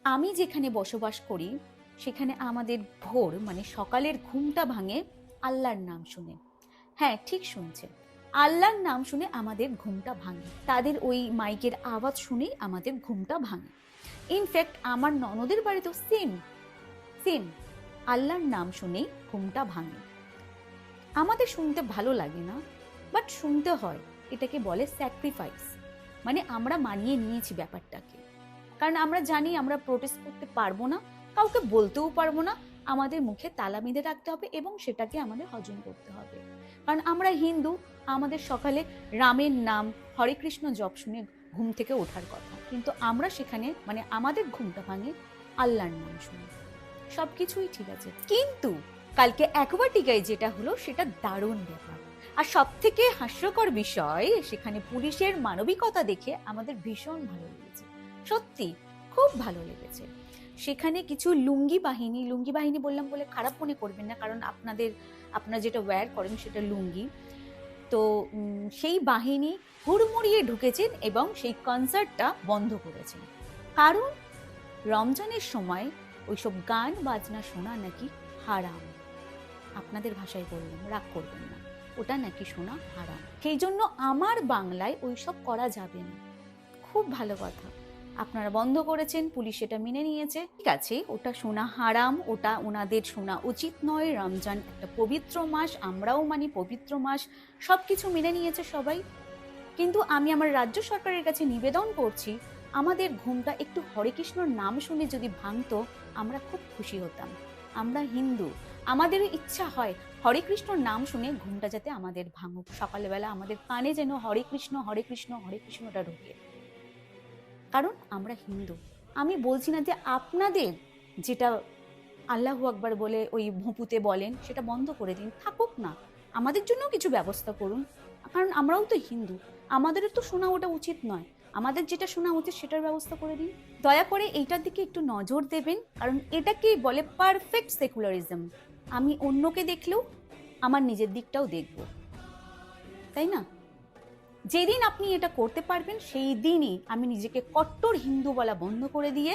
আমি যেখানে বসবাস করি সেখানে আমাদের ভোর মানে সকালের ঘুমটা ভাঙে আল্লাহর নাম শুনে। হ্যাঁ, ঠিক শুনছেন, আল্লাহর নাম শুনে আমাদের ঘুমটা ভাঙে। তাদের ওই মাইকের আওয়াজ শুনেই আমাদের ঘুমটা ভাঙে। ইনফ্যাক্ট আমার ননদের বাড়িতেও সেম সেম আল্লাহর নাম শুনেই ঘুমটা ভাঙে। আমাদের শুনতে ভালো লাগে না, বাট শুনতে হয়। এটাকে বলে স্যাক্রিফাইস। মানে আমরা মানিয়ে নিয়েছি ব্যাপারটাকে, কারণ আমরা জানি আমরা প্রোটেস্ট করতে পারবো না, কাউকে বলতেও পারবো না। আমাদের মুখে তালা বেঁধে রাখতে হবে এবং সেটাকে আমাদের হজম করতে হবে। কারণ আমরা হিন্দু, আমাদের সকালে রামের নাম, হরে কৃষ্ণ জপ শুনে ঘুম থেকে ওঠার কথা, কিন্তু আমরা সেখানে মানে আমাদের ঘুমটা ভাঙে আল্লাহর নাম শুনে। সবকিছুই ঠিক আছে, কিন্তু কালকে অ্যাকোয়াটিকায় যেটা হলো সেটা দারুণ ব্যাপার। আর সব থেকে হাস্যকর বিষয়, সেখানে পুলিশের মানবিকতা দেখে আমাদের ভীষণ ভালো লেগেছে। সত্যি খুব ভালো লেগেছে। সেখানে কিছু লুঙ্গি বাহিনী বললাম বলে খারাপ মনে করবেন না, কারণ আপনারা যেটা ওয়্যার করেন সেটা লুঙ্গি। তো সেই বাহিনী হুড়মুড়িয়ে ঢুকেছেন এবং সেই কনসার্টটা বন্ধ করেছেন। কারণ রমজানের সময় ওইসব গান বাজনা শোনা নাকি হারাম। আপনাদের ভাষায় বললাম, রাগ করবেন না, ওটা নাকি শোনা হারাম। সেই জন্য আমার বাংলায় ওইসব করা যাবে না। খুব ভালো কথা, আপনারা বন্ধ করেছেন, পুলিশ এটা মেনে নিয়েছে, ঠিক আছে। ওটা শোনা হারাম, ওটা ওনাদের শোনা উচিত নয়। রমজান একটা পবিত্র মাস, আমরাও মানি পবিত্র মাস, সবকিছু মেনে নিয়েছে সবাই। কিন্তু আমি আমার রাজ্য সরকারের কাছে নিবেদন করছি, আমাদের ঘুমটা একটু হরে কৃষ্ণর নাম শুনে যদি ভাঙতো, আমরা খুব খুশি হতাম। আমরা হিন্দু, আমাদেরও ইচ্ছা হয় হরে কৃষ্ণর নাম শুনে ঘুমটা যাতে আমাদের ভাঙুক। সকালবেলা আমাদের কানে যেন হরে কৃষ্ণ হরে কৃষ্ণ হরে কৃষ্ণটা ঢোকে, কারণ আমরা হিন্দু। আমি বলছি না যে আপনাদের যেটা আল্লাহু আকবার বলে ওই ভুঁপুতে বলেন সেটা বন্ধ করে দিন, থাকুক না, আমাদের জন্য কিছু ব্যবস্থা করুন, কারণ আমরাও তো হিন্দু, আমাদেরও তো শোনা ওটা উচিত নয়। আমাদের যেটা শোনা উচিত সেটার ব্যবস্থা করে দিন। দয়া করে এইটার দিকে একটু নজর দেবেন, কারণ এটাকেই বলে পারফেক্ট সেকুলারিজম। আমি অন্যকে দেখলেও আমার নিজের দিকটাও দেখব, তাই না? যেদিন আপনি এটা করতে পারবেন সেই দিনই আমি নিজেকে কট্টর হিন্দু বলা বন্ধ করে দিয়ে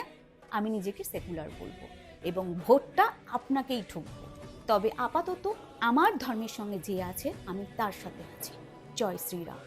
আমি নিজেকে সেকুলার বলবো এবং ভোটটা আপনাকেই ঠুকবো। তবে আপাতত আমার ধর্মের সঙ্গে যে আছে আমি তার সাথে আছি। জয় শ্রীরাম।